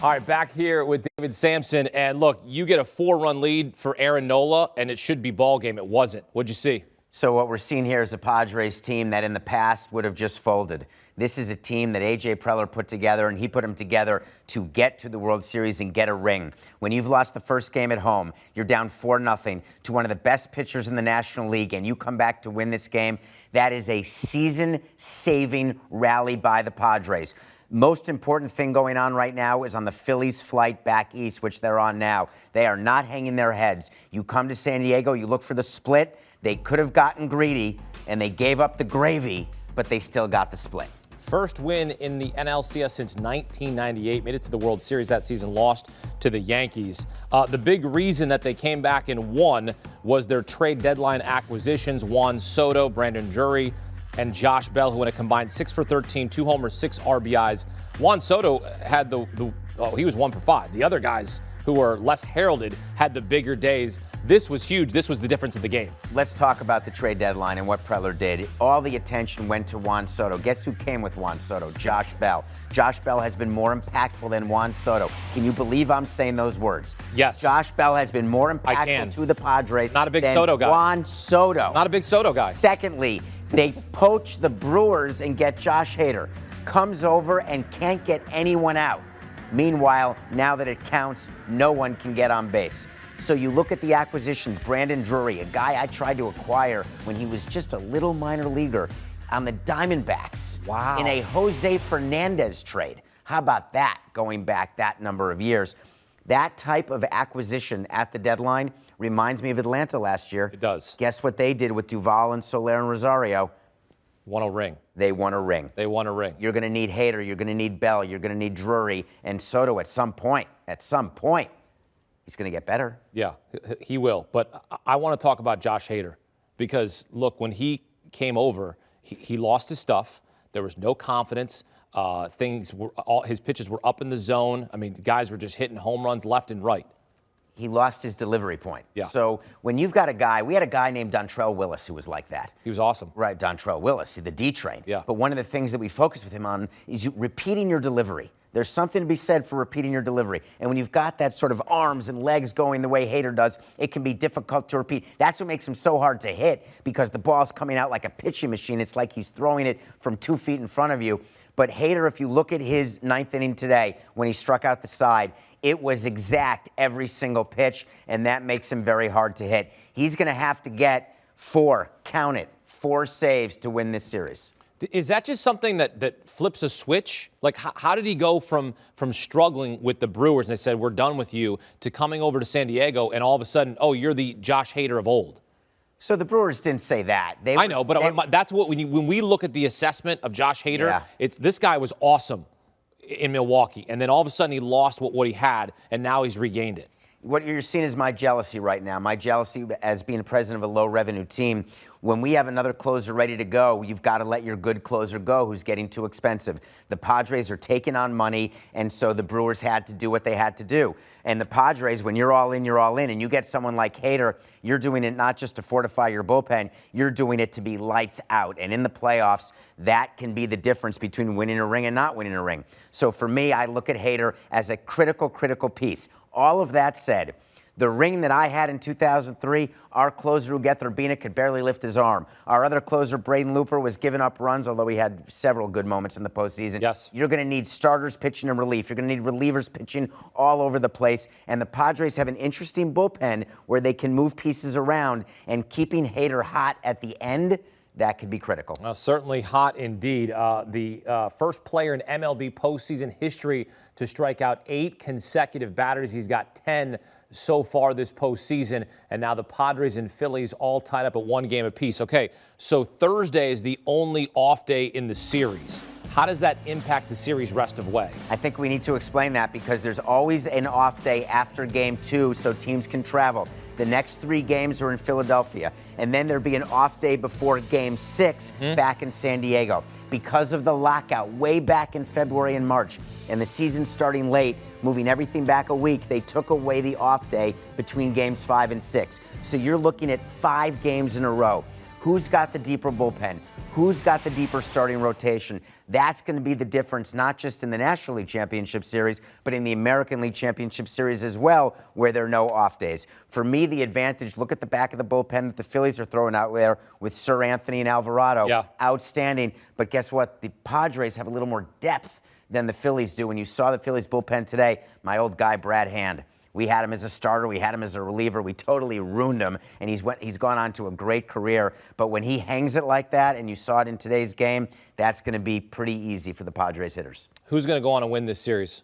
All right, back here with David Samson. And look, you get a 4-run lead for Aaron Nola, and it should be ball game. It wasn't. What'd you see? So what we're seeing here is a Padres team that in the past would have just folded. This is a team that A.J. Preller put together, and he put them together to get to the World Series and get a ring. When you've lost the first game at home, you're down 4-0 to one of the best pitchers in the National League, and you come back to win this game, that is a season-saving rally by the Padres. Most important thing going on right now is on the Phillies' flight back east, which they're on now. They are not hanging their heads. You come to San Diego, you look for the split. They could have gotten greedy, and they gave up the gravy, but they still got the split. First win in the NLCS since 1998. Made it to the World Series that season, lost to the Yankees. The big reason that they came back and won was their trade deadline acquisitions. Juan Soto, Brandon Drury, and Josh Bell, who went a combined 6 for 13, 2 homers, 6 RBIs. Juan Soto had he was 1 for 5. The other guys who were less heralded had the bigger days. This was huge. This was the difference of the game. Let's talk about the trade deadline and what Preller did. All the attention went to Juan Soto. Guess who came with Juan Soto? Josh Bell. Josh Bell has been more impactful than Juan Soto. Can you believe I'm saying those words? Yes. Josh Bell has been more impactful to the Padres Not a big than Soto guy. Juan Soto. Not a big Soto guy. Secondly, they poach the Brewers and get Josh Hader. Comes over and can't get anyone out. Meanwhile, now that it counts, no one can get on base. So you look at the acquisitions, Brandon Drury, a guy I tried to acquire when he was just a little minor leaguer on the Diamondbacks. Wow. In a Jose Fernandez trade. How about that, going back that number of years? That type of acquisition at the deadline reminds me of Atlanta last year. It does. Guess what they did with Duvall and Soler and Rosario? Won a ring. They won a ring. They won a ring. You're going to need Hader, you're going to need Bell, you're going to need Drury and Soto at some point. At some point, he's going to get better. Yeah, he will. But I want to talk about Josh Hader because, look, when he came over, he lost his stuff. There was no confidence. His pitches were up in the zone. I mean, the guys were just hitting home runs left and right. He lost his delivery point. Yeah. So when you've got a guy, we had a guy named Dontrell Willis who was like that. He was awesome. Right, Dontrell Willis, the D train. Yeah. But one of the things that we focus with him on is repeating your delivery. There's something to be said for repeating your delivery. And when you've got that sort of arms and legs going the way Hader does, it can be difficult to repeat. That's what makes him so hard to hit because the ball's coming out like a pitching machine. It's like he's throwing it from 2 feet in front of you. But Hader, if you look at his 9th inning today, when he struck out the side, it was exact every single pitch, and that makes him very hard to hit. He's going to have to get 4 saves to win this series. Is that just something that flips a switch? Like, how did he go from struggling with the Brewers and they said, we're done with you, to coming over to San Diego and all of a sudden, oh, you're the Josh Hader of old? So the Brewers didn't say that. I know, but that's what when we look at the assessment of Josh Hader, it's this guy was awesome in Milwaukee, and then all of a sudden he lost what he had, and now he's regained it. What you're seeing is my jealousy right now. My jealousy as being president of a low-revenue team. When we have another closer ready to go, you've got to let your good closer go who's getting too expensive. The Padres are taking on money, and so the Brewers had to do what they had to do. And the Padres, when you're all in, you're all in. And you get someone like Hader, you're doing it not just to fortify your bullpen, you're doing it to be lights out. And in the playoffs, that can be the difference between winning a ring and not winning a ring. So for me, I look at Hader as a critical piece. All of that said, the ring that I had in 2003, our closer, Ugueth Urbina, could barely lift his arm. Our other closer, Braden Looper, was giving up runs, although he had several good moments in the postseason. Yes. You're going to need starters pitching and relief. You're going to need relievers pitching all over the place. And the Padres have an interesting bullpen where they can move pieces around, and keeping Hader hot at the end, that could be critical. Certainly hot indeed. The first player in MLB postseason history to strike out 8 consecutive batters. He's got 10 so far this postseason, and now the Padres and Phillies all tied up at 1 game apiece. Okay, so Thursday is the only off day in the series. How does that impact the series rest of way? I think we need to explain that because there's always an off day after game 2 so teams can travel. The next 3 games are in Philadelphia, and then there'll be an off day before game 6 back in San Diego. Because of the lockout way back in February and March, and the season starting late, moving everything back a week, they took away the off day between games 5 and 6. So you're looking at 5 games in a row. Who's got the deeper bullpen? Who's got the deeper starting rotation? That's going to be the difference, not just in the National League Championship Series, but in the American League Championship Series as well, where there are no off days. For me, the advantage, look at the back of the bullpen that the Phillies are throwing out there with Sir Anthony and Alvarado. Yeah. Outstanding. But guess what? The Padres have a little more depth than the Phillies do. When you saw the Phillies bullpen today, my old guy, Brad Hand, we had him as a starter. We had him as a reliever. We totally ruined him, and he's gone on to a great career. But when he hangs it like that, and you saw it in today's game, that's going to be pretty easy for the Padres hitters. Who's going to go on and win this series?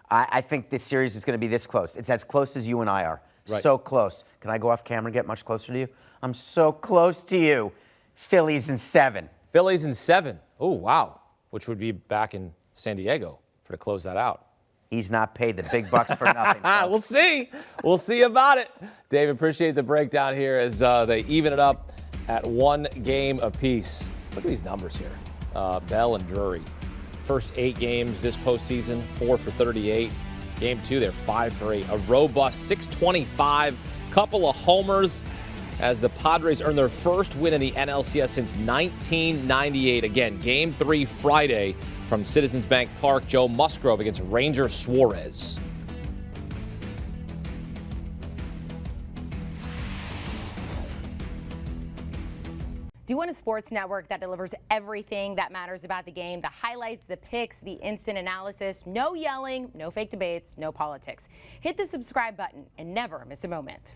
I think this series is going to be this close. It's as close as you and I are. Right. So close. Can I go off camera and get much closer to you? I'm so close to you. Phillies in 7. Phillies in 7. Oh, wow. Which would be back in San Diego to close that out. He's not paid the big bucks for nothing. We'll see. We'll see about it. Dave, appreciate the breakdown here as they even it up at 1 game apiece. Look at these numbers here. Bell and Drury. First 8 games this postseason, 4 for 38. Game 2, they're 5 for 8. A robust 625. Couple of homers as the Padres earn their first win in the NLCS since 1998. Again, Game 3 Friday from Citizens Bank Park. Joe Musgrove against Ranger Suarez. Do you want a sports network that delivers everything that matters about the game? The highlights, the picks, the instant analysis, no yelling, no fake debates, no politics. Hit the subscribe button and never miss a moment.